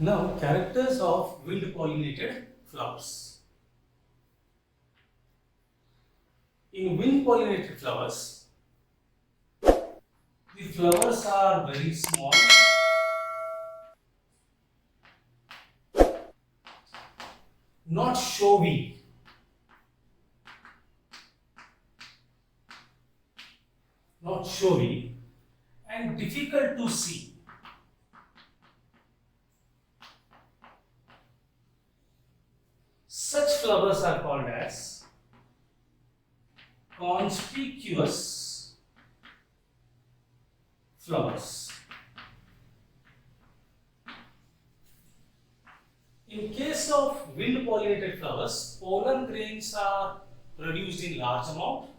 Now, characters of wind pollinated flowers. In wind pollinated flowers, the flowers are very small, not showy, and difficult to see. Such flowers are called as conspicuous flowers. In case of wind pollinated flowers, pollen grains are produced in large amount.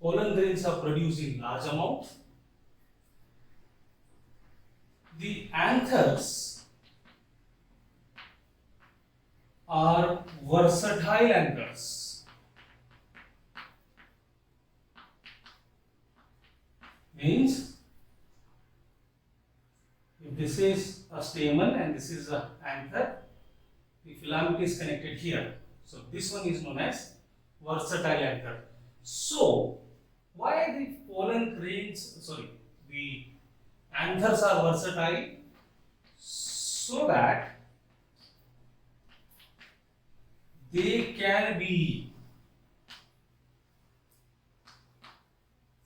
Pollen grains are produced in large amount. The anthers are versatile anthers. Means if this is a stamen and this is an anther, the filament is connected here. So this one is known as versatile anther. So why the the anthers are versatile? So that they can be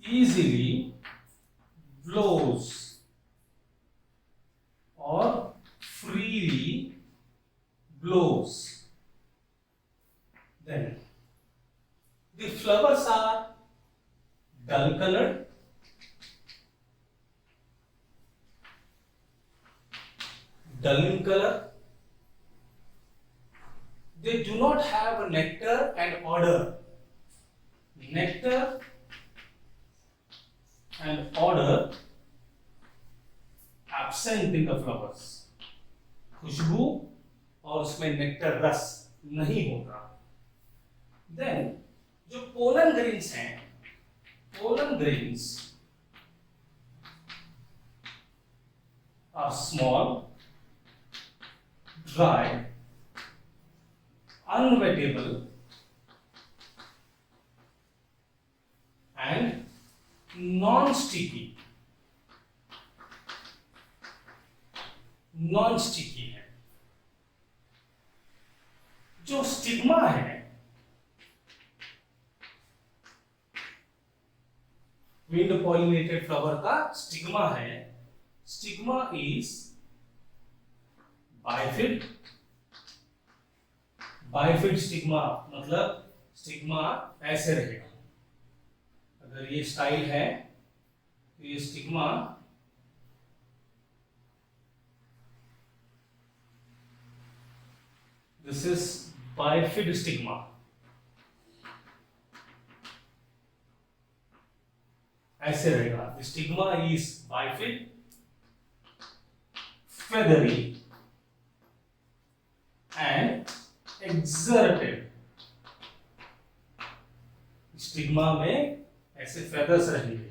easily blows or freely blows. Then the flowers are dull colored, dull in color. They do not have a nectar and odor. Nectar and odor absent in the flowers. खुशबू और उसमें nectar रस नहीं होगा. Then जो pollen grains हैं, pollen grains are small, dry, unwettable, and non-sticky. Non-sticky है. जो stigma है, wind pollinated flower का स्टिग्मा है. Stigma is bifid. Bifid stigma मतलब स्टिग्मा ऐसे रहेगा. अगर ये स्टाइल है तो ये stigma this is bifid stigma. ऐसे रहेगा. The stigma is bifid, feathery, and exerted. Stigma में ऐसे फेदर्स रहेंगे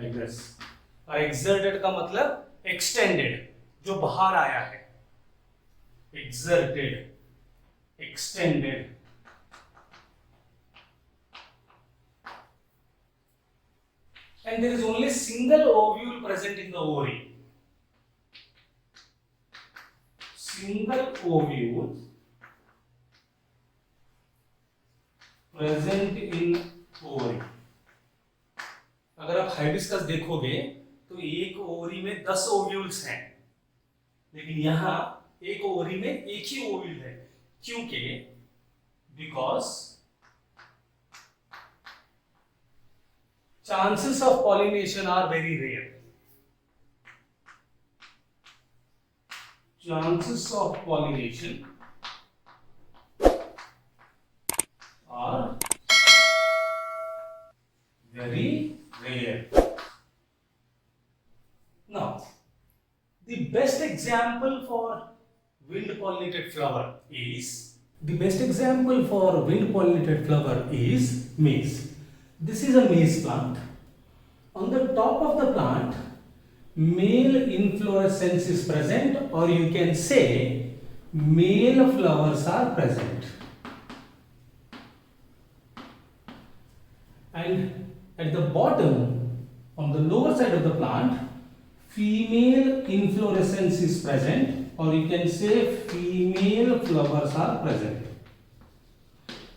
like this. और exerted का मतलब extended, जो बाहर आया है. Exerted, extended. And there is only single ovule present in the ovary. Single ovule present in ovary. अगर आप हाइबिस्कस देखोगे तो एक ओवरी में 10 ओव्यूल्स हैं, लेकिन यहां एक ओवरी में एक ही ओव्यूल है. क्योंकि because chances of pollination are very rare. Chances of pollination are very rare. Now, the best example for wind pollinated flower is, the best example for wind pollinated flower is maize. This is a maize plant. On the top of the plant, male inflorescence is present, or you can say male flowers are present. And at the bottom, on the lower side of the plant, female inflorescence is present, or you can say female flowers are present.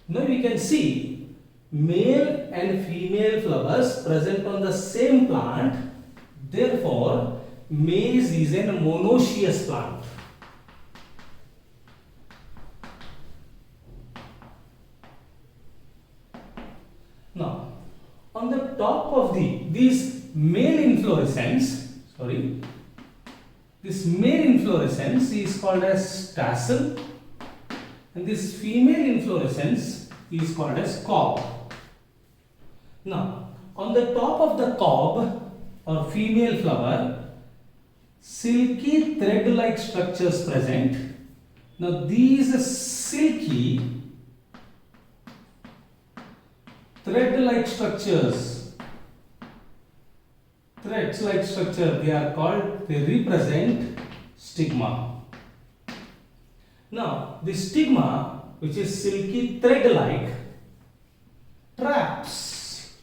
Now we can see male and female flowers present on the same plant. Therefore, maize is a monoecious plant. Now, on the top of this male inflorescence, this male inflorescence is called as tassel, and this female inflorescence is called as cob. Now, on the top of the cob or female flower, silky thread-like structures present. Now, these silky thread-like structures, threads-like structure, they represent stigma. Now, the stigma, which is silky thread-like, traps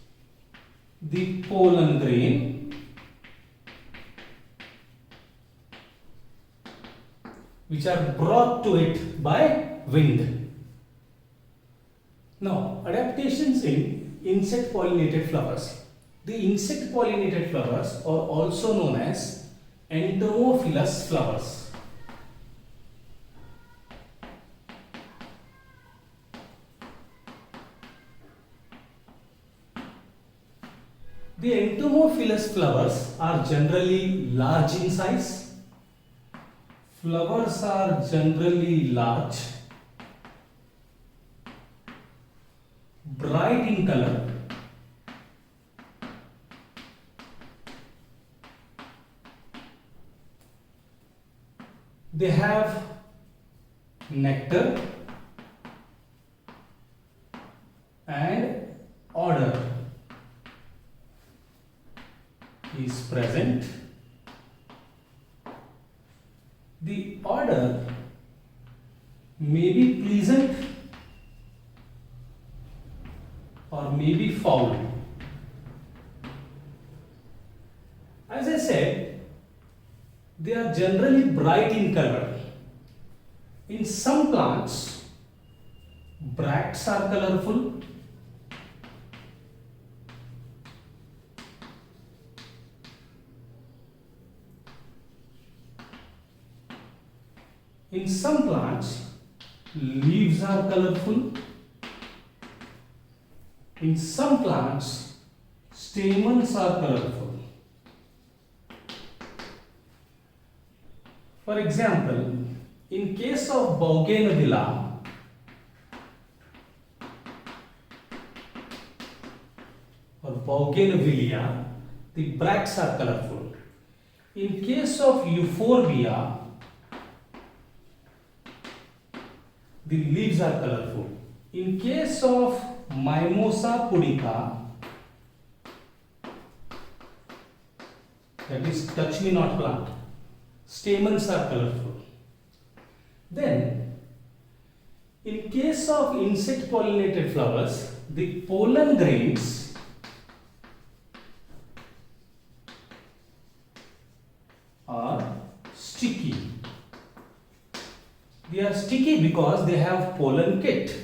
the pollen grain, which are brought to it by wind. Now, adaptations in insect pollinated flowers. The insect pollinated flowers are also known as entomophilous flowers. The entomophilous flowers are generally large in size. Flowers are generally large, bright in color, they have nectar and odor is present. The odor may be pleasant or may be foul. As I said, they are generally bright in color. In some plants, bracts are colorful. In some plants, leaves are colorful. In some plants, stamens are colorful. For example, in case of bougainvillea, or bougainvillea, the bracts are colorful. In case of euphorbia, the leaves are colorful. In case of Mimosa pudica, that is touch me not plant, stamens are colorful. Then, in case of insect pollinated flowers, the pollen grains are sticky. They are sticky because they have pollen kit.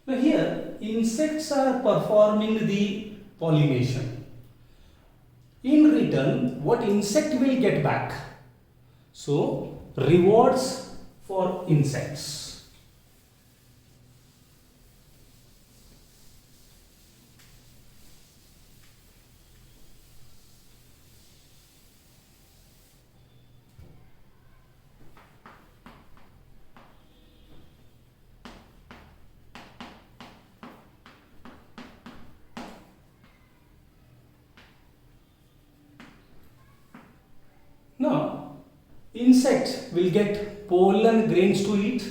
Now here, insects are performing the pollination. In return, what insect will get back? So, rewards for insects. Now, insect will get pollen grains to eat.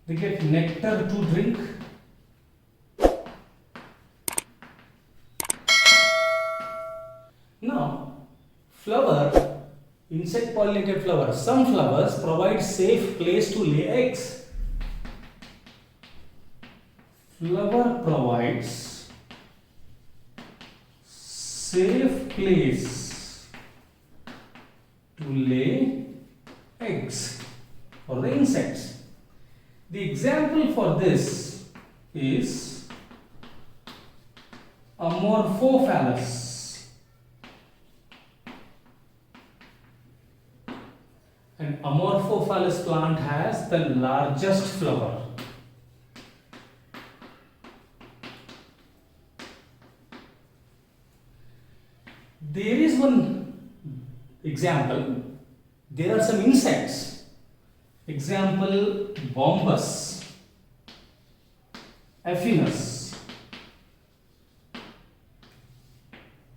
They get nectar to drink. Now, flower, insect pollinated flower. Some flowers provide safe place to lay eggs. Flower provides safe place to lay eggs for the insects. The example for this is Amorphophallus. An Amorphophallus plant has the largest flower. There is one example. There are some insects. Example, Bombus, Aphinus.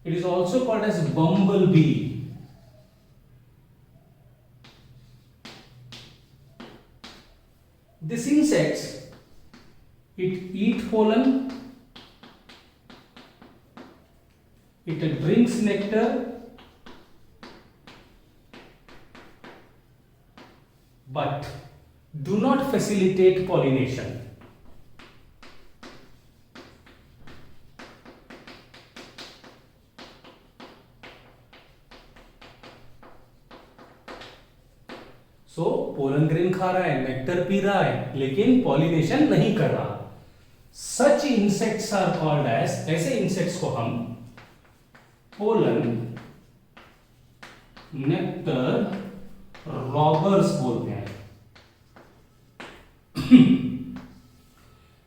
It is also called as bumblebee. This insect, it eats pollen, it drinks nectar, but do not facilitate pollination. So pollen grain खा रहा है, nectar P रहा है, लेकिन pollination नहीं कर रहा. सच insects are called as, ऐसे इंसेक्ट्स को हम पोलन नेक्टर रॉबर्स बोलते हैं.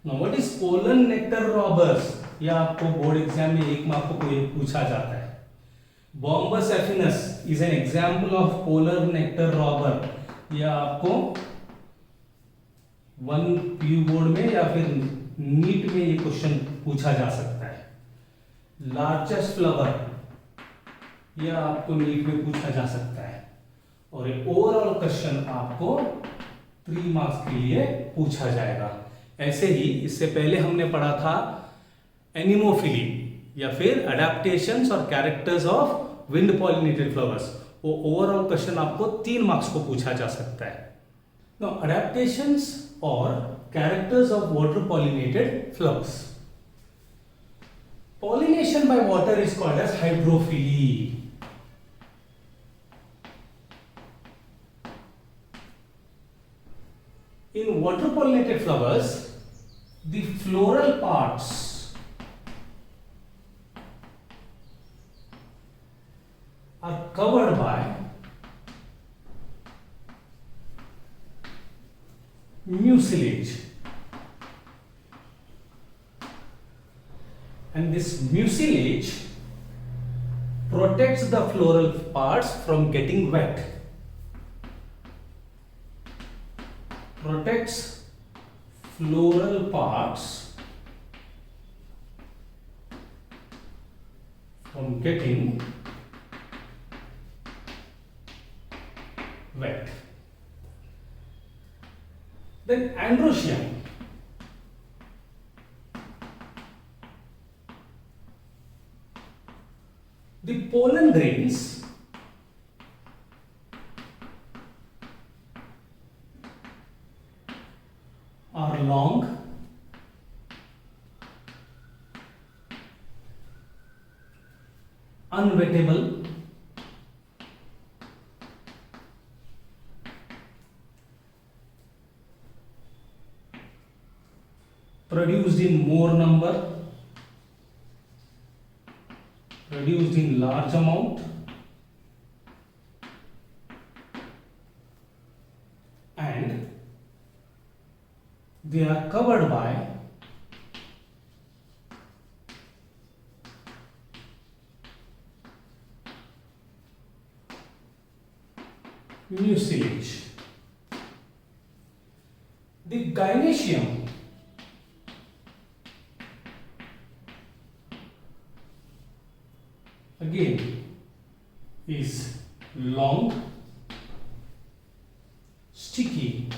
Now what is pollen nectar robbers? यह आपको बोर्ड एग्जाम में एक मार्क को पूछा जाता है. Bombus aphinus is an example of polar nectar robber. यह आपको 1 PU बोर्ड में या फिर नीट में ये क्वेश्चन पूछा जा सकता है. लार्जेस्ट फ्लावर, यह आपको नीट में पूछा जा सकता है. और एक ओवरऑल क्वेश्चन आपको 3 मार्क्स के लिए पूछा जाएगा. ऐसे ही इससे पहले हमने पढ़ा था एनिमोफिली या फिर अडेप्टेशंस और characters of wind pollinated flowers. वो ओवरऑल क्वेश्चन आपको 3 मार्क्स को पूछा जा सकता है. नाउ अडेप्टेशंस और characters of water pollinated flowers. Pollination by water is called as hydrophily. In water pollinated flowers, the floral parts are covered by mucilage, and this mucilage protects the floral parts from getting wet. Protects floral parts from getting wet. Then androecium. The pollen grains are long, unwettable, produced in more number, produced in large amount, and they are covered by mucilage. The gynoecium long, sticky,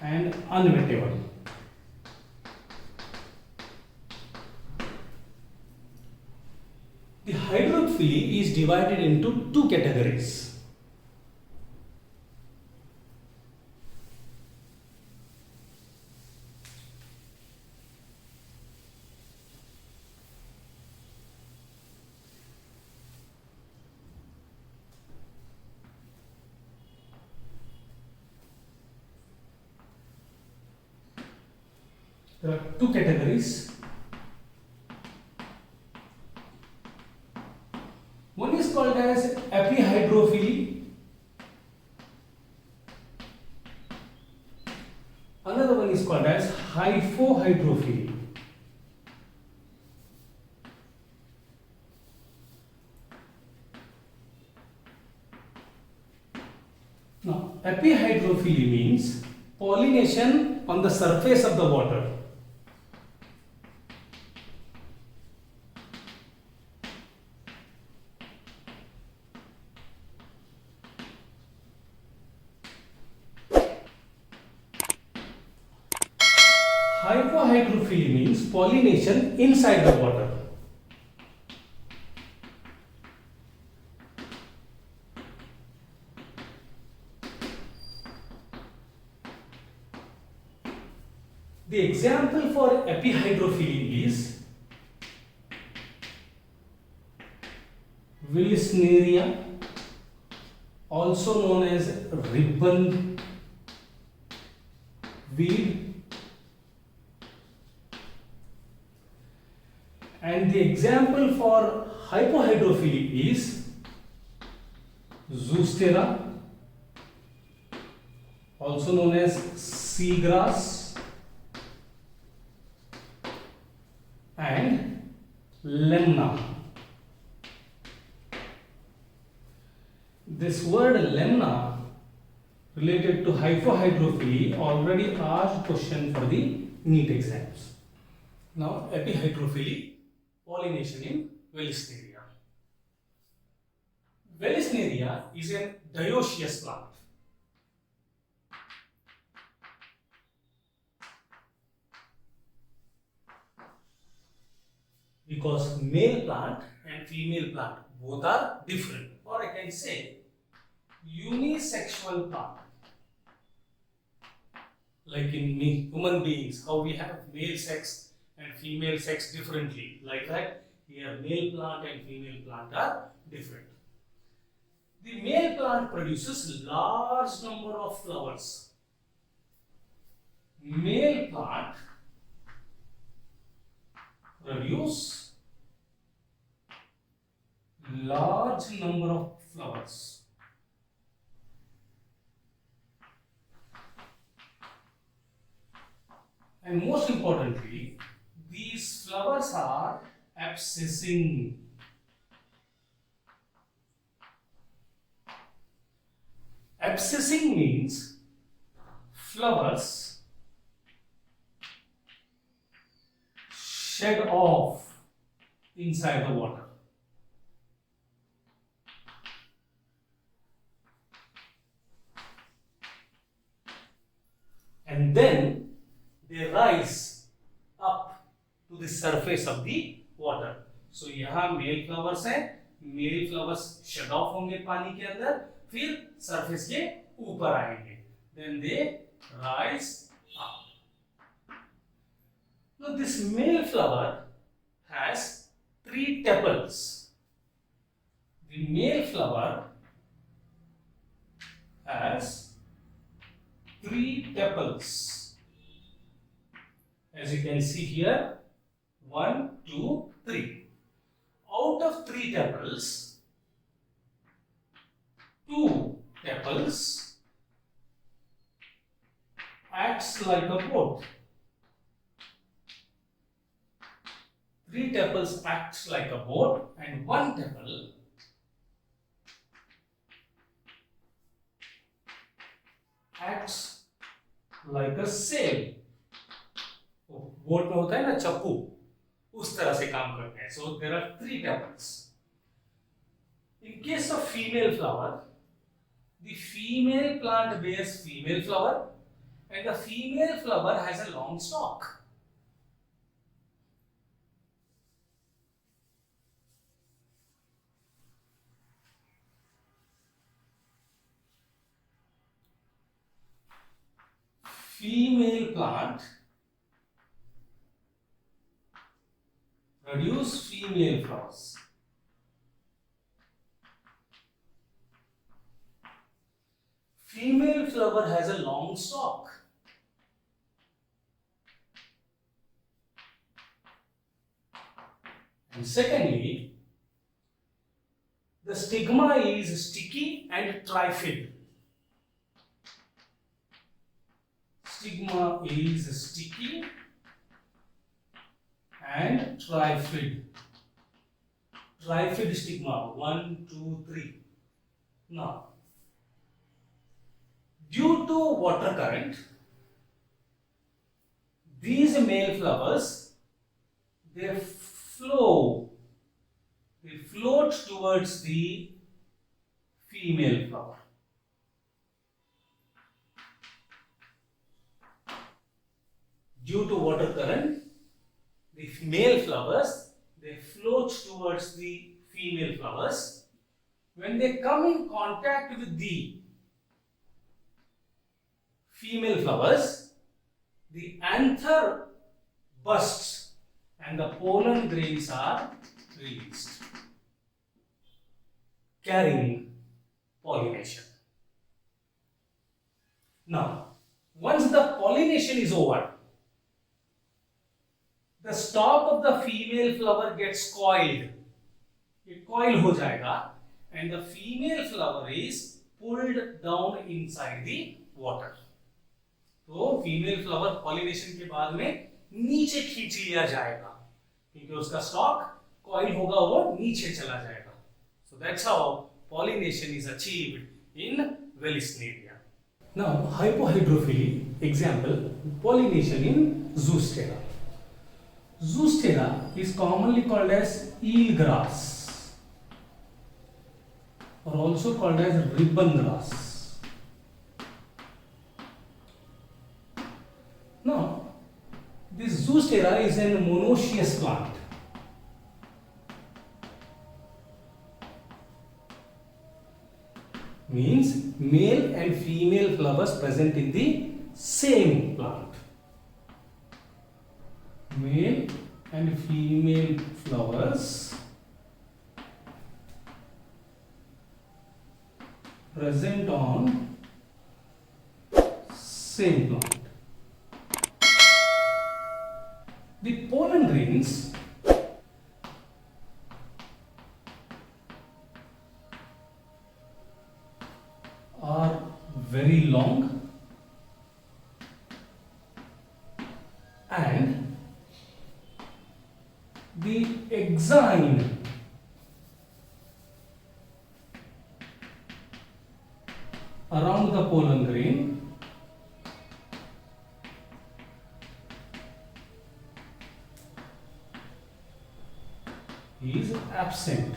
and unwettable. The hydrophily is divided into two categories. There are two categories. One is called as epihydrophily. Another one is called as hypohydrophily. Now, epihydrophily means pollination on the surface of the water. Hypohydrophily means pollination inside the water. The example for epihydrophily is Willisneria, also known as ribbon weed, and the example for hypohydrophily is Zoostera, also known as seagrass, and lemna. This word lemna related to hypohydrophily already asked question for the NEET exams. Now epihydrophily, pollination in Willisneria. Willisneria is a dioecious plant. Because male plant and female plant both are different, or I can say unisexual plant. Like in human beings, how we have male sex and female sex differently. Like that, here male plant and female plant are different. The male plant produces large number of flowers. Male plant produce large number of flowers. And most importantly, these flowers are abscissing. Abscissing means flowers shed off inside the water. And then they rise up to the surface of the water. So यहाँ male flowers हैं, male flowers shut off होंगे पानी के अंदर, फिर surface के ऊपर आएंगे. Then they rise up. Now this male flower has 3 tepals. The male flower has 3 tepals. As you can see here, 1, 2, 3. Out of 3 tepals, 2 tepals acts like a boat. 3 tepals acts like a boat, and 1 tepal acts like a sail. Boat में होता है ना चप्पू, उस तरह से काम करते हैं. So there are 3 tepals. In case of female flower, the female plant bears female flower and the female flower has a long stalk. Female plant produce female flowers. Female flower has a long stalk. And secondly, the stigma is sticky and trifid. Stigma is sticky and trifid. Trifid stigma, 1, 2, 3. Now, due to water current, these male flowers, they float towards the female flower. Due to water current, the male flowers, they float towards the female flowers. When they come in contact with the female flowers, the anther bursts and the pollen grains are released, carrying pollination. Now, once the pollination is over, the stalk of the female flower gets coiled. It coil हो जाएगा and the female flower is pulled down inside the water. तो female flower pollination के बाद में नीचे खींच लिया जाएगा क्योंकि उसका स्टॉक कॉइल होगा, वो नीचे चला जाएगा. So that's how pollination is achieved in Wellisneria. Now, hypohydrophily, example, pollination in Zoostera. Zoostera is commonly called as eelgrass or also called as ribbon grass. Now, this Zoostera is a monoecious plant. Means male and female flowers present in the same plant. Male and female flowers present on same plant. The pollen grains are very long and the exine around the pollen grain is absent,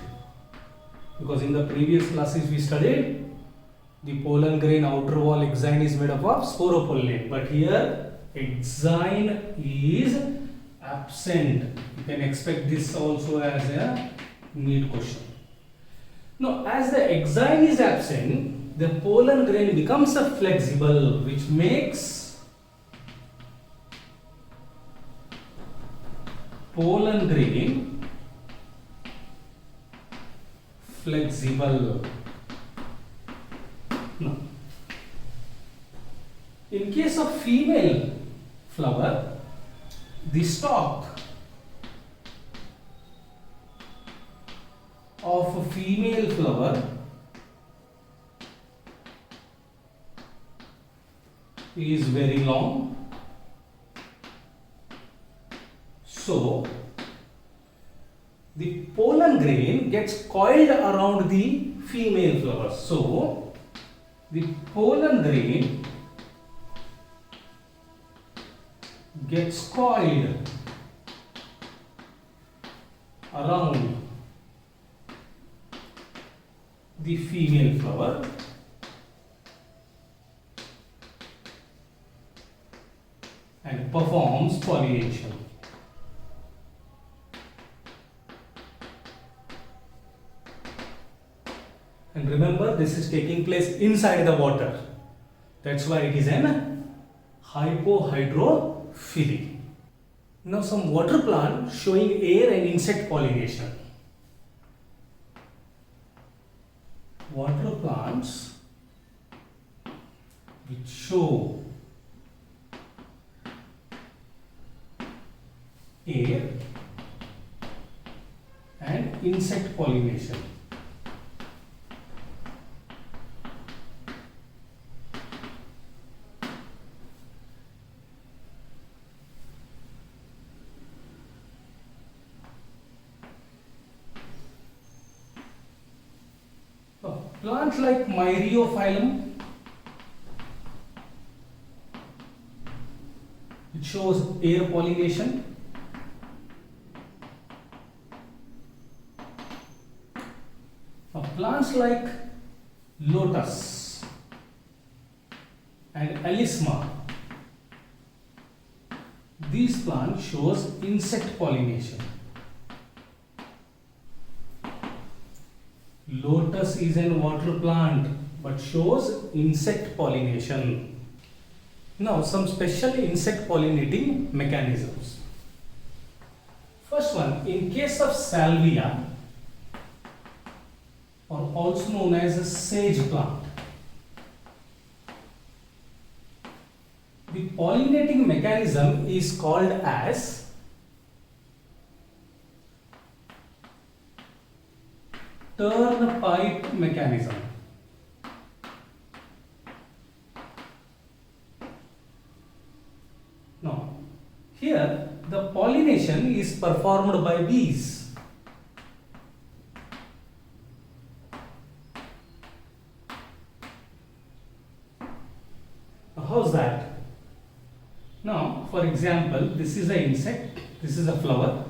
because in the previous classes we studied the pollen grain outer wall exine is made up of sporopollen, but here exine is absent. You can expect this also as a NEET question. Now, as the exine is absent, the pollen grain becomes a flexible, which makes pollen grain flexible. Now, in case of female flower, the stalk of a female flower is very long. So, the pollen grain gets coiled around the female flower. So, the pollen grain gets coiled around the female flower and performs pollination. And remember, this is taking place inside the water. That's why it is an hypohydrophilic. Now some water plant showing air and insect pollination. Water plants which show air and insect pollination. Plants like Myriophyllum, it shows air pollination. Plants like Lotus and Alisma, these plants shows insect pollination. Lotus is a water plant but shows insect pollination. Now some special insect pollinating mechanisms. First one, in case of Salvia, or also known as a sage plant, the pollinating mechanism is called as turnpike mechanism. Now, here the pollination is performed by bees. How's that? Now, for example, this is an insect, this is a flower.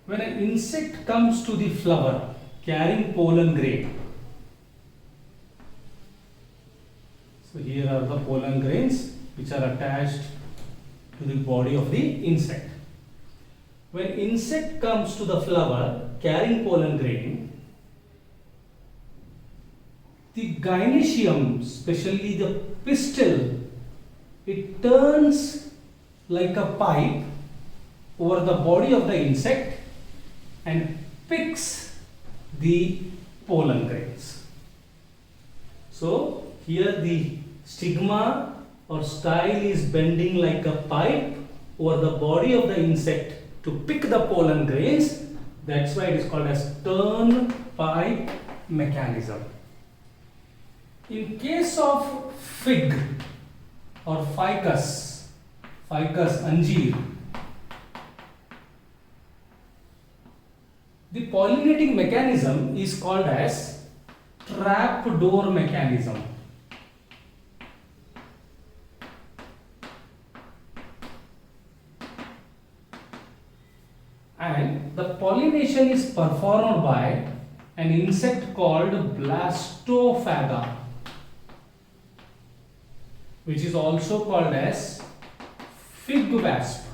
When an insect comes to the flower carrying pollen grain, so here are the pollen grains which are attached to the body of the insect. When insect comes to the flower carrying pollen grain, the gynoecium, especially the pistil, it turns like a pipe over the body of the insect and picks the pollen grains. So here the stigma or style is bending like a pipe over the body of the insect to pick the pollen grains. That's why it is called as turnpike mechanism. In case of fig or ficus anjeer, the pollinating mechanism is called as trapdoor mechanism. And the pollination is performed by an insect called Blastophaga, which is also called as fig wasp.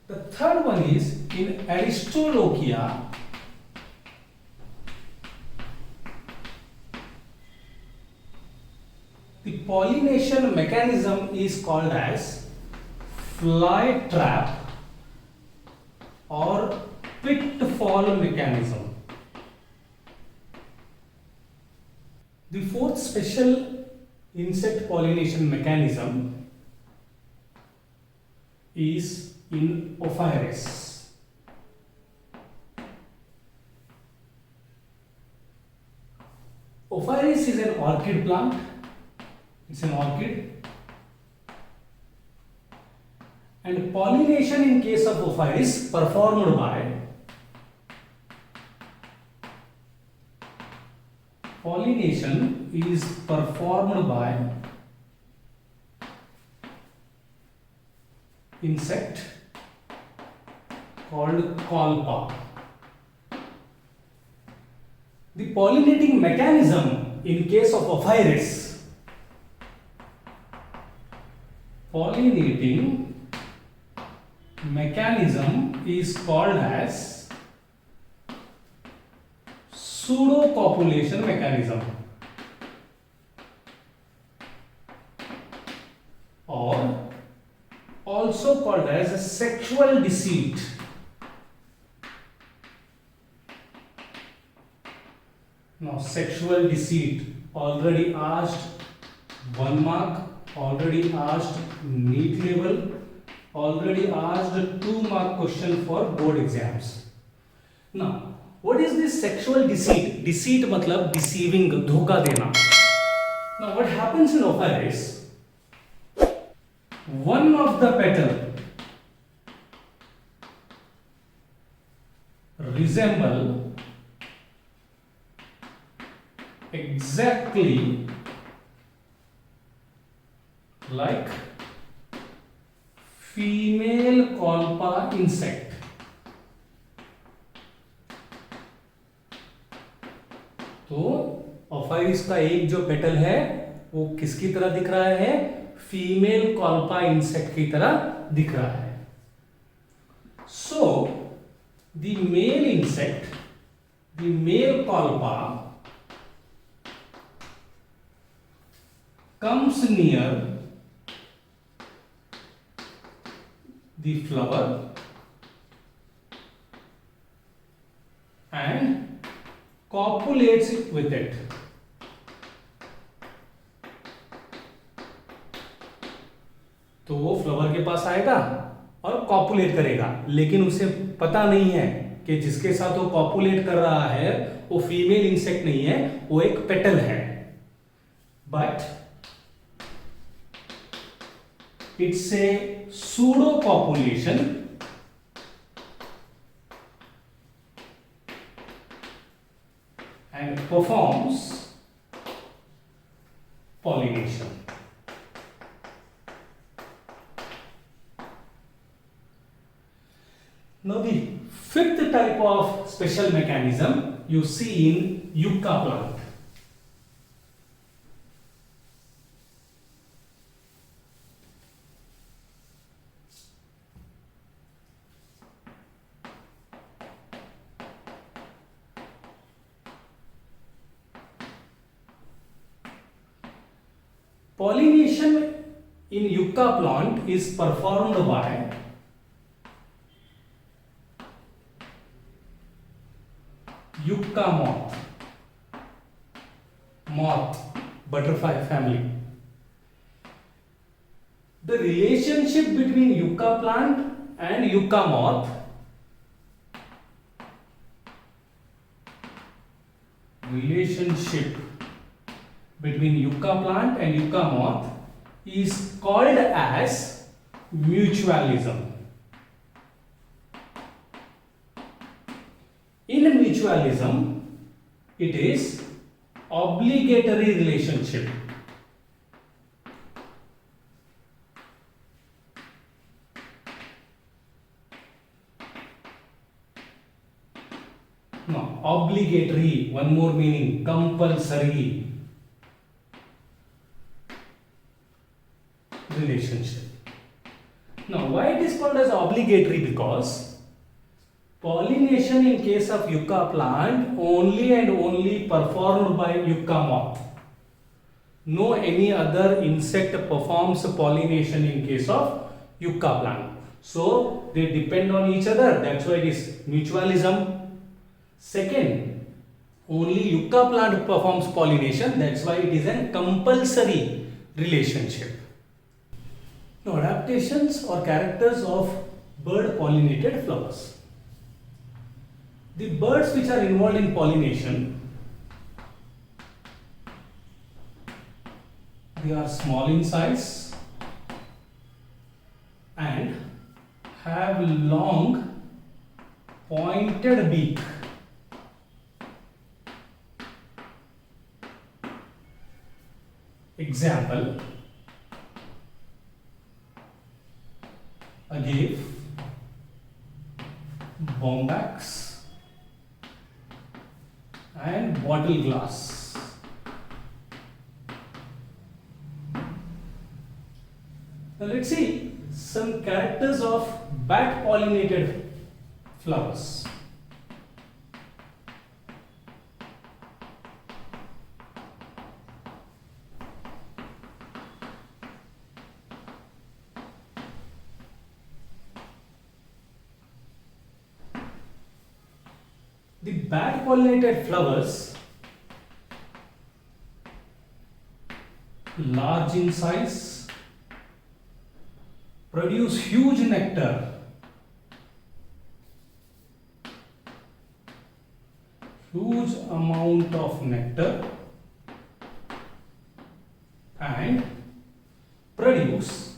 The third one is in Aristolochia. The pollination mechanism is called as fly trap or pitfall mechanism. The fourth special insect pollination mechanism is in Ophrys. Ophrys is an orchid plant. It's an orchid. And pollination in case of Ophrys performed by insect called colpa. The pollinating mechanism in case of Ophiuroids, pollinating mechanism is called as pseudocopulation mechanism or also called as a sexual deceit. Now, sexual deceit, already asked 1 mark, already asked NEET level, already asked 2 mark question for board exams. Now, what is this sexual deceit? Deceit मतलब deceiving, धोखा देना. Now, what happens in Ophiuroids? One of the petal resemble exactly like female colpa insect. तो ऑफाइरिस का एक जो petal है वो किसकी तरह दिख रहा है? फीमेल कॉल्पा इंसेक्ट की तरह दिख रहा है. So the male insect, the male Colpa comes near the flower and copulates with it. तो वो फ्लावर के पास आएगा और कॉपुलेट करेगा, लेकिन उसे पता नहीं है कि जिसके साथ वो कॉपुलेट कर रहा है वो फीमेल इंसेक्ट नहीं है, वो एक पेटल है. But it's a pseudo copulation and performs pollination. Now the fifth type of special mechanism you see in yucca plant. Pollination in yucca plant is performed by yucca moth, butterfly family. The relationship between yucca plant and yucca moth between yucca plant and yucca moth is called as mutualism. In mutualism, it is obligatory relationship. No, obligatory, one more meaning, compulsory relationship. Now, why it is called as obligatory? Because pollination in case of yucca plant only and only performed by yucca moth. No any other insect performs pollination in case of yucca plant. So they depend on each other. That's why it is mutualism. Second, only yucca plant performs pollination. That's why it is a compulsory relationship. Now, adaptations or characters of bird pollinated flowers. The birds which are involved in pollination, they are small in size and have long pointed beak. Example, agave, Bombax and bottle glass. Now let's see some characters of bat pollinated flowers. The bat pollinated flowers, large in size, produce huge nectar, huge amount of nectar, and produce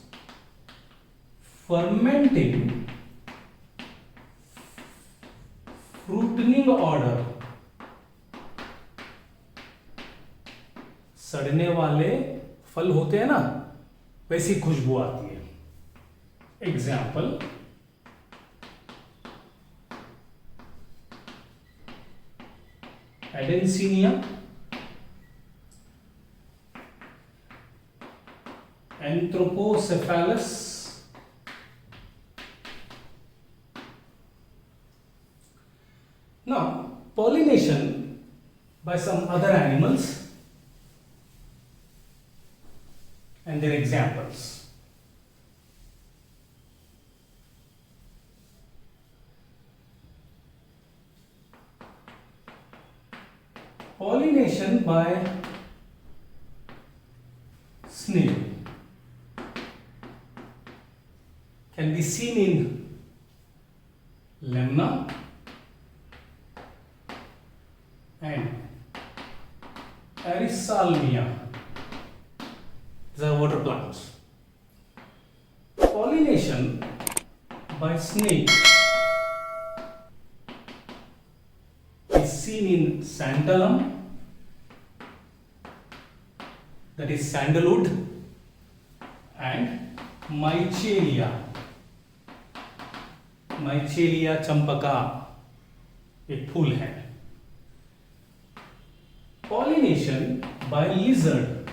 fermenting fruiting order, सड़ने वाले फल होते हैं ना, वैसी खुशबू आती है. Example, Adansonia, Anthocephalus, now pollination by some other animals and their examples. Pollination by snail can be seen in lemna and Arisalmia. These are water plants. Pollination by snake is seen in Santalum, that is sandalwood, and Michelia. Michelia champaka एक फूल है. Pollination by lizard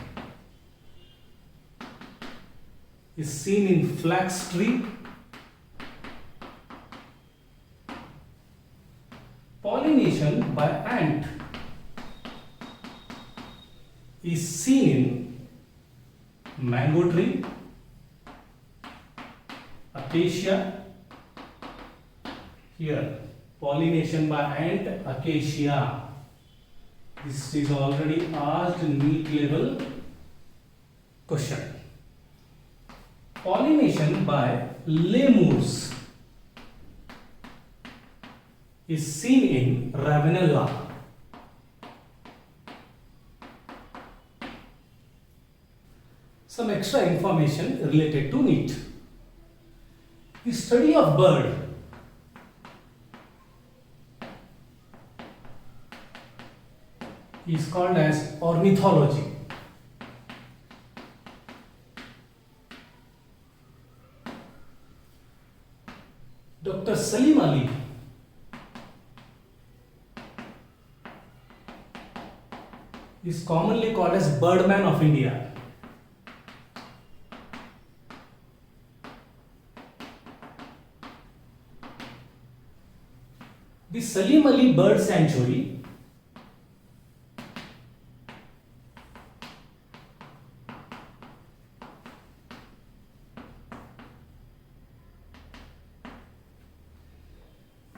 is seen in flax tree. Pollination by ant is seen in mango tree, acacia. Here, pollination by ant, acacia. This is already asked NEET level question. Pollination by lemurs is seen in Ravenella. Some extra information related to NEET. The study of bird is called as ornithology. Dr. Salim Ali is commonly called as Birdman of India. The Salim Ali Bird Sanctuary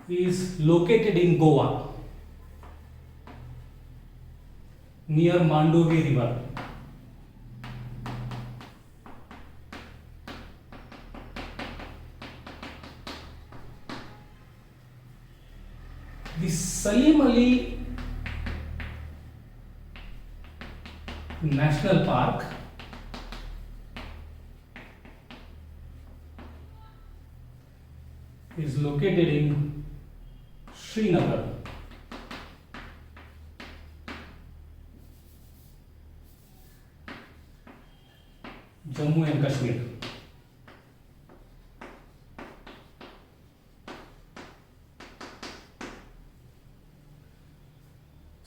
is located in Goa near Mandovi River. The Salim Ali National Park is located in Srinagar. Jammu and Kashmir.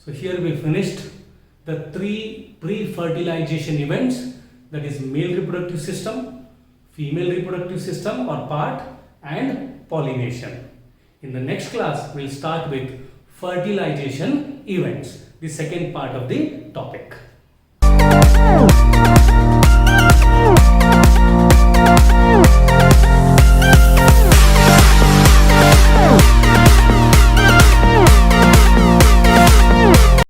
So here we finished the 3 pre-fertilization events, that is male reproductive system, female reproductive system or part, and pollination. In the next class we'll start with fertilization events, the second part of the topic.